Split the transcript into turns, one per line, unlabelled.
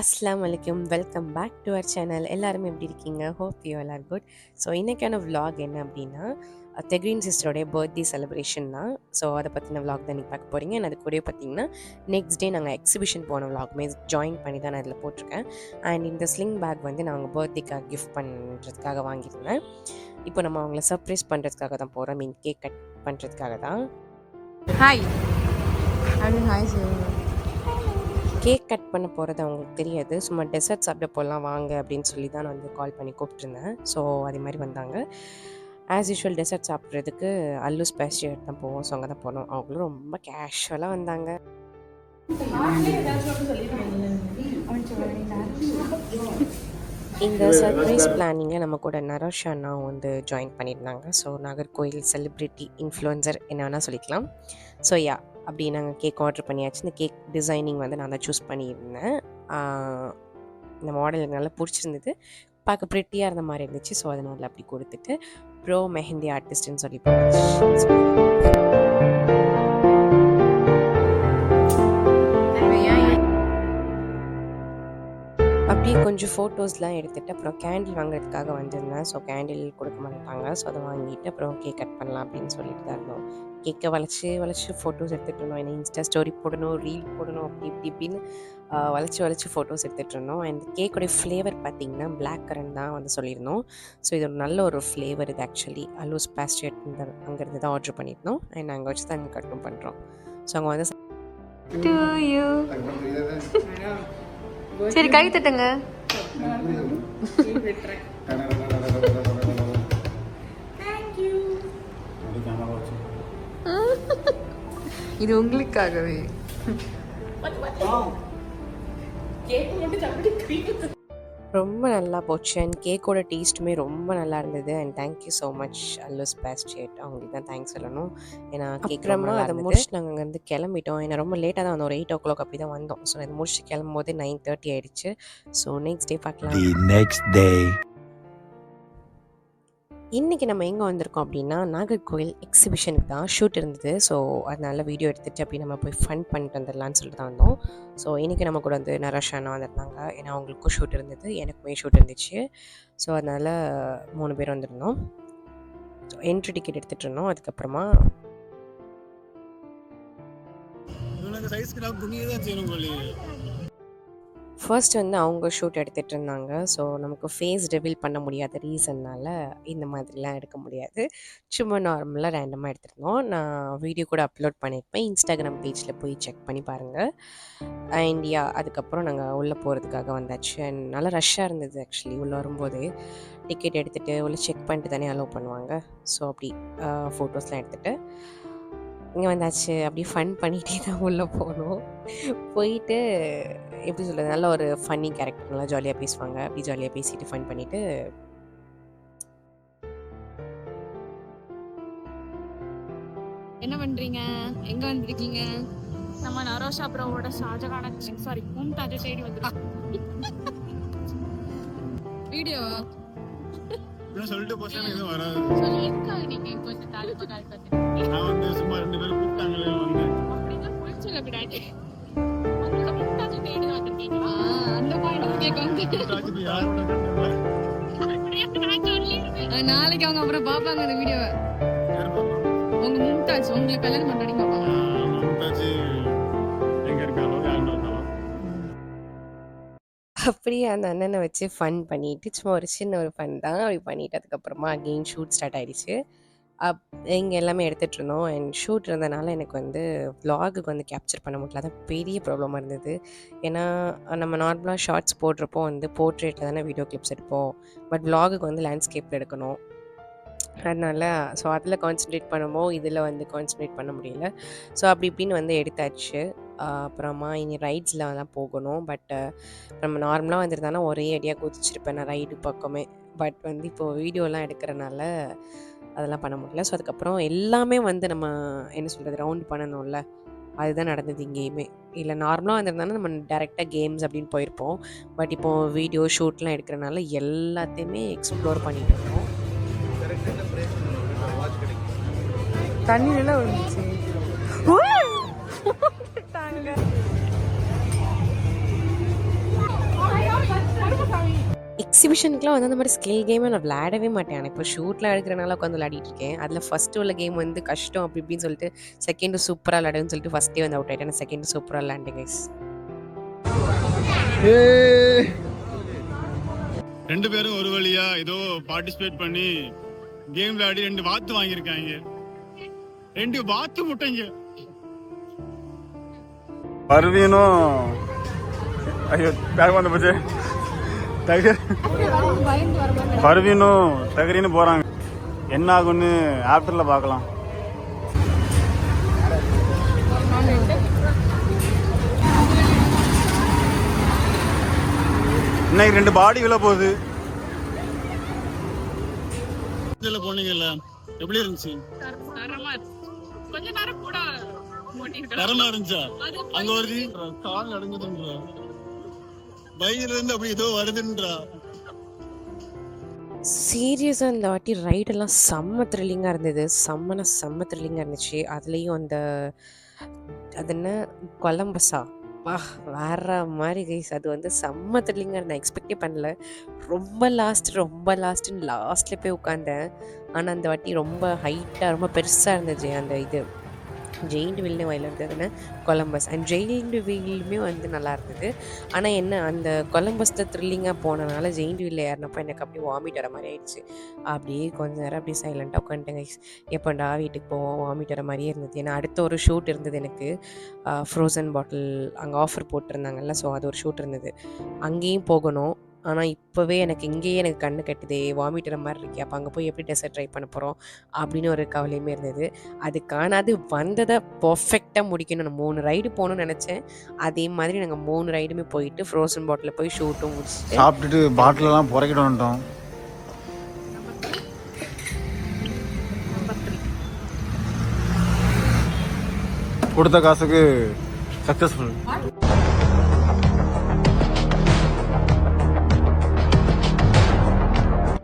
அஸ்ஸலாமு அலைக்கும். Welcome back to our channel. எல்லாருமே எப்படி இருக்கீங்க? Hope you all are good. So இன்றைக்கான vlog என்ன அப்படின்னா, தெக்ரீன் சிஸ்டருடைய பர்த்டே செலிப்ரேஷன் தான். ஸோ அதை பற்றின vlog தான் நீங்கள் பார்க்க போகிறீங்க. அது கூடவே பார்த்தீங்கன்னா நெக்ஸ்ட் டே நாங்கள் எக்ஸிபிஷன் போன vlogமே ஜாயின் பண்ணி தான் நான் அதில் போட்டிருக்கேன். அண்ட் இந்த ஸ்லிங் பேக் வந்து நாங்கள் பர்த்டேக்காக கிஃப்ட் பண்ணுறதுக்காக வாங்கியிருந்தேன். இப்போ நம்ம அவங்கள சர்ப்ரைஸ் பண்ணுறதுக்காக தான் போகிறோம். மீன் கேக் கட் பண்ணுறதுக்காக தான்.
ஹாய் அப்படின்னு ஹாய் சொல்லுங்க.
கேக் கட் பண்ண போகிறது அவங்களுக்கு தெரியாது. சும்மா டெசர்ட் சாப்பிட போகலாம் வாங்க அப்படின்னு சொல்லி தான் நான் வந்து கால் பண்ணி கூப்பிட்டுருந்தேன். ஸோ அதே மாதிரி வந்தாங்க. ஆஸ் யூஷுவல் டெசர்ட் சாப்பிட்றதுக்கு அல்லூஸ் பேஸ்ட்ரி தான் போவோம். ஸோ அங்கே தான் போனோம். அவங்களும் ரொம்ப கேஷுவலாக வந்தாங்க. இந்த சர்ப்ரைஸ் பிளானிங்கை நம்ம கூட நரோஷ் அண்ணா வந்து ஜாயின் பண்ணியிருந்தாங்க. ஸோ நாகர்கோயில் செலிப்ரிட்டி இன்ஃப்ளூயன்சர் என்ன வேணால் சொல்லிக்கலாம். ஸோ அப்படி நாங்கள் கேக் ஆர்டர் பண்ணியாச்சு. இந்த கேக் டிசைனிங் வந்து நான் தான் சூஸ் பண்ணியிருந்தேன். இந்த மாடல் எனக்கு நல்லா பிடிச்சிருந்தது. பார்க்க ப்ரிட்டியாக இருந்த மாதிரி இருந்துச்சு. ஸோ அதனால் அப்படி கொடுத்துட்டு ப்ரோ மெஹந்தி ஆர்டிஸ்ட்னு சொல்லி அப்படியே கொஞ்சம் ஃபோட்டோஸ்லாம் எடுத்துகிட்டு அப்புறம் கேண்டில் வாங்குறதுக்காக வந்திருந்தேன். ஸோ கேண்டில் கொடுக்க மாட்டாங்க. ஸோ அதை வாங்கிட்டு அப்புறம் கேக் கட் பண்ணலாம் அப்படின்னு சொல்லிட்டு தான் இருந்தோம். கேக்கை வளைச்சி ஃபோட்டோஸ் எடுத்துகிட்டு இருந்தோம். ஏன்னா இன்ஸ்டா ஸ்டோரி போடணும், ரீல் போடணும், அப்படி இப்படின்னு வளைச்சி ஃபோட்டோஸ் எடுத்துகிட்டு இருந்தோம். அண்ட் கேக்கோடைய ஃப்ளேவர் பார்த்திங்கன்னா பிளாக் கரண்ட் தான் வந்து சொல்லியிருந்தோம். ஸோ இது ஒரு நல்ல ஒரு ஃப்ளேவர். இது ஆக்சுவலி அல்லூஸ் பேஸ்ட்ரி அங்கேருந்து தான் ஆர்டர் பண்ணியிருந்தோம். அண்ட் அங்கே வச்சு தான் கட்டும் பண்ணுறோம். ஸோ அங்கே வந்து
சரி கை தட்டுங்க. இது உங்களுக்காகவே.
ரொம்ப நல்லா போச்சு. அண்ட் கேக்கோட டேஸ்ட்டுமே ரொம்ப நல்லா இருந்தது. அண்ட் தேங்க்யூ ஸோ மச் அல்லூஸ் பேஸ்ட்ரி. அவங்களுக்கு தான் தேங்க்ஸ் சொல்லணும். ஏன்னா கேட்குறோமா அதை முடிச்சு நாங்கள் அங்கேருந்து கிளம்பிட்டோம். ஏன்னா ரொம்ப லேட்டாக தான் வந்தோம். ஒரு 8 o'clock அப்படி தான் வந்தோம். ஸோ அதை முடிச்சு கிளம்பும் போது 9:30 ஆயிடுச்சு. ஸோ நெக்ஸ்ட் டே பார்க்கலாம். இன்றைக்கி நம்ம எங்கே வந்திருக்கோம் அப்படின்னா நாகர்கோயில் எக்ஸிபிஷனுக்கு தான் ஷூட் இருந்தது. ஸோ அதனால் வீடியோ எடுத்துகிட்டு அப்படி நம்ம போய் ஃபன் பண்ணிட்டு வந்துடலான்னு சொல்லிட்டு தான் வந்தோம். ஸோ இன்றைக்கி நம்ம கூட வந்து நரோஷ் அண்ணா வந்திருந்தாங்க. ஏன்னா அவங்களுக்கும் ஷூட் இருந்தது, எனக்குமே ஷூட் இருந்துச்சு. ஸோ அதனால் 3 பேர் வந்திருந்தோம். ஸோ என்ட்ரி டிக்கெட் எடுத்துகிட்டு இருந்தோம். அதுக்கப்புறமா ஃபர்ஸ்ட் வந்து அவங்க ஷூட் எடுத்துகிட்டு இருந்தாங்க. ஸோ நமக்கு ஃபேஸ் ரிவீல் பண்ண முடியாத ரீசன்னால் இந்த மாதிரிலாம் எடுக்க முடியாது. சும்மா நார்மலாக ரேண்டமாக எடுத்துருந்தோம். நான் வீடியோ கூட அப்லோட் பண்ணியிருப்பேன். இன்ஸ்டாகிராம் பேஜில் போய் செக் பண்ணி பாருங்கள். அண்ட் அதுக்கப்புறம் நாங்கள் உள்ளே போகிறதுக்காக வந்தாச்சு. அண்ட் நல்லா ரஷ்ஷாக இருந்தது. ஆக்சுவலி உள்ளே வரும்போது டிக்கெட் எடுத்துகிட்டு உள்ளே செக் பண்ணிட்டு தானே அலோவ் பண்ணுவாங்க. ஸோ அப்படி ஃபோட்டோஸ்லாம் எடுத்துகிட்டு இங்கே வந்தாச்சு. அப்படியே ஃபன் பண்ணிகிட்டே தான் உள்ளே போனோம். போயிட்டு எப்படி சொல்கிறது, நல்ல ஒரு ஃபன்னி கேரக்டர், நல்லா ஜாலியாக பேசுவாங்க. அப்படி ஜாலியாக பேசிட்டு ஃபன் பண்ணிவிட்டு
என்ன பண்றீங்க? எங்க வந்திருக்கீங்க?
நம்ம நரோஷா ப்ரோவோட ஷாஜகான சாரி மும்தாஜ் தேடி வந்துருக்கோம்.
வீடியோ
சொல்லிட்டு போச்சா எதுவும் வராது.
சொல்லி எதுக்காக நீங்க கொஞ்சம் தாஜ்மஹால் பத்தி
நான் வந்து சும்மா 2 பேரும் கூப்பிட்டாங்களே வந்தேன்.
அப்படிதான் புரிச்சுக்க கூடாது. உங்களுக்கு மும்தாஜ் தேடி வந்திருக்கீங்களா?
அந்த பாயிண்ட் கேட்க வந்து
ராஜினி யாரோட கண்டல
அப்படியே நான் சொல்லிருக்கேன்.
நாளைக்கு அவங்க அப்புறம் பாப்பாங்க அந்த வீடியோவை.
யார் பாப்பா?
உங்க மும்தாஜ் உங்களுக்கு கல்யாணம் பண்ணி பாப்பாங்க.
மும்தாஜ் எங்க இருக்காளோ யாருன்னு இருக்காளோ.
அப்படியே அந்த அண்ணனை வச்சு ஃபன் பண்ணிவிட்டு சும்மா ஒரு சின்ன ஒரு ஃபன் தான் அப்படி பண்ணிவிட்டு அதுக்கப்புறமா அகெயின் ஷூட் ஸ்டார்ட் ஆகிடுச்சு. இங்கே எல்லாமே எடுத்துகிட்டு இருந்தோம். அண்ட் ஷூட் இருந்தனால எனக்கு வந்து vlogக்கு வந்து கேப்சர் பண்ண முடியல. அதான் பெரிய ப்ராப்ளமாக இருந்தது. ஏன்னா நம்ம நார்மலாக ஷார்ட்ஸ் போடுறப்போ வந்து போர்ட்ரேட்டில் தானே வீடியோ கிளிப்ஸ் எடுப்போம். பட் vlogக்கு வந்து லேண்ட்ஸ்கேப்பில் எடுக்கணும். அதனால் ஸோ அதில் கான்சன்ட்ரேட் பண்ணும்போது இதில் வந்து கான்சன்ட்ரேட் பண்ண முடியல. ஸோ அப்படி இப்படின்னு வந்து எடுத்தாச்சு. அப்புறமா இனி ரைட்ஸில் தான் போகணும். பட் நம்ம நார்மலாக வந்துருந்தானா ஒரே ஐடியாக குதிச்சிருப்பேன் நான் ரைடு பக்கமே. பட் வந்து இப்போது வீடியோலாம் எடுக்கிறனால அதெல்லாம் பண்ண முடியல. ஸோ அதுக்கப்புறம் எல்லாமே வந்து நம்ம என்ன சொல்கிறது ரவுண்ட் பண்ணணும்ல, அதுதான் நடந்தது இங்கேயுமே. இல்லை நார்மலாக வந்திருந்தாலும் நம்ம டேரெக்டாக கேம்ஸ் அப்படின்னு போயிருப்போம். பட் இப்போது வீடியோ ஷூட்லாம் எடுக்கிறனால எல்லாத்தையுமே எக்ஸ்ப்ளோர் பண்ணிட்டு இருக்கோம்.
தண்ணியில விழுந்துச்சு.
எக்ஸிபிஷனுக்குலாம் வந்து அந்த மாதிரி ஸ்கில் கேமே நான் விளையாடவே மாட்டேன். நான் இப்போ ஷூட்லாம் எடுக்கிறனால உட்காந்து விளையாடிட்டு இருக்கேன். அதில் ஃபர்ஸ்ட் உள்ள கேம் வந்து கஷ்டம் அப்படி இப்படின்னு சொல்லிட்டு செகண்ட் சூப்பராக விளையாடுன்னு சொல்லிட்டு ஃபர்ஸ்ட்டே வந்து அவுட் ஆகிட்டேன். செகண்ட் சூப்பராக விளையாண்டேன் கைஸ்.
ரெண்டு பேரும் ஒரு வழியா ஏதோ பார்ட்டிசிபேட் பண்ணி கேம் விளையாடி 2 வாத்து வாங்கியிருக்காங்க. 2 வாத்து முட்டைங்க. பர்வீனும் ஐயோ பேக் வந்து போச்சு. பர்வீனும் தகரின்னு போறாங்க. என்ன ஆகும்னு ஆஃப்டர்ல பார்க்கலாம். இன்னைக்கு 2 பாடி விழ போகுது. இதுல போனீங்கல்ல எப்படி இருந்துச்சு?
கொஞ்ச நேரம் கூட
தரமா இருந்துச்சா? அங்க ஒரு கால் அடங்குதுன்றா, பையில இருந்து அப்படி ஏதோ வருதுன்றா.
சீரியஸாக இந்த வாட்டி ரைடெல்லாம் செம்ம த்ரில்லிங்காக இருந்தது. செம்ம த்ரில்லிங்காக இருந்துச்சு. அதுலேயும் அந்த அது என்ன கொலம்பஸா வா வேற மாதிரி கைஸ். அது வந்து செம்ம த்ரில்லிங்காக நான் எக்ஸ்பெக்டே பண்ணல. ரொம்ப லாஸ்ட்டுன்னு லாஸ்ட்டில் போய் உட்காந்தேன். ஆனால் அந்த வாட்டி ரொம்ப ஹைட்டாக ரொம்ப பெருசாக இருந்துச்சு அந்த இது ஜெயிண்ட் வீல்னு வயலில் இருந்ததுன்னு கொலம்பஸ். அண்ட் ஜெயிண்ட் வீலுமே வந்து நல்லா இருந்தது. ஆனால் என்ன அந்த கொலம்பஸில் த்ரில்லிங்காக போனனால ஜெயிண்ட் வீலில் ஏறினப்போ எனக்கு அப்படியே வாமிட் வர மாதிரி ஆயிடுச்சு. அப்படியே கொஞ்ச நேரம் அப்படியே சைலண்ட்டாக உட்காந்துட்டேன் கைஸ். எப்போண்டா வீட்டுக்கு போவோம், வாமிட் வர மாதிரியே இருந்தது. ஏன்னா அடுத்த ஒரு ஷூட் இருந்தது எனக்கு. ஃப்ரோசன் பாட்டில் அங்கே ஆஃபர் போட்டிருந்தாங்கல்ல, ஸோ அது ஒரு ஷூட் இருந்தது. அங்கேயும் போகணும். ஆனால் இப்போவே இங்கேயே எனக்கு கண்ணு கட்டுதே, வாமிட் வர மாதிரி இருக்கே, அப்போ அங்கே போய் எப்படி டெசர்ட் ட்ரை பண்ண போகிறோம் அப்படின்னு ஒரு கவலையுமே இருந்தது. அதுக்கான அது வந்ததை பர்ஃபெக்டாக முடிக்கணும். நான் 3 ரைடு போகணும்னு நினச்சேன். அதே மாதிரி நாங்கள் 3 ரைடுமே போயிட்டு ஃப்ரோசன் பாட்டில் போய் ஷூட்டும் முடிச்சுட்டு
சாப்பிட்டுட்டு பாட்டிலெல்லாம் புறக்கிட்டு வந்துட்டோம். கொடுத்த காசுக்கு சக்ஸஸ்ஃபுல்.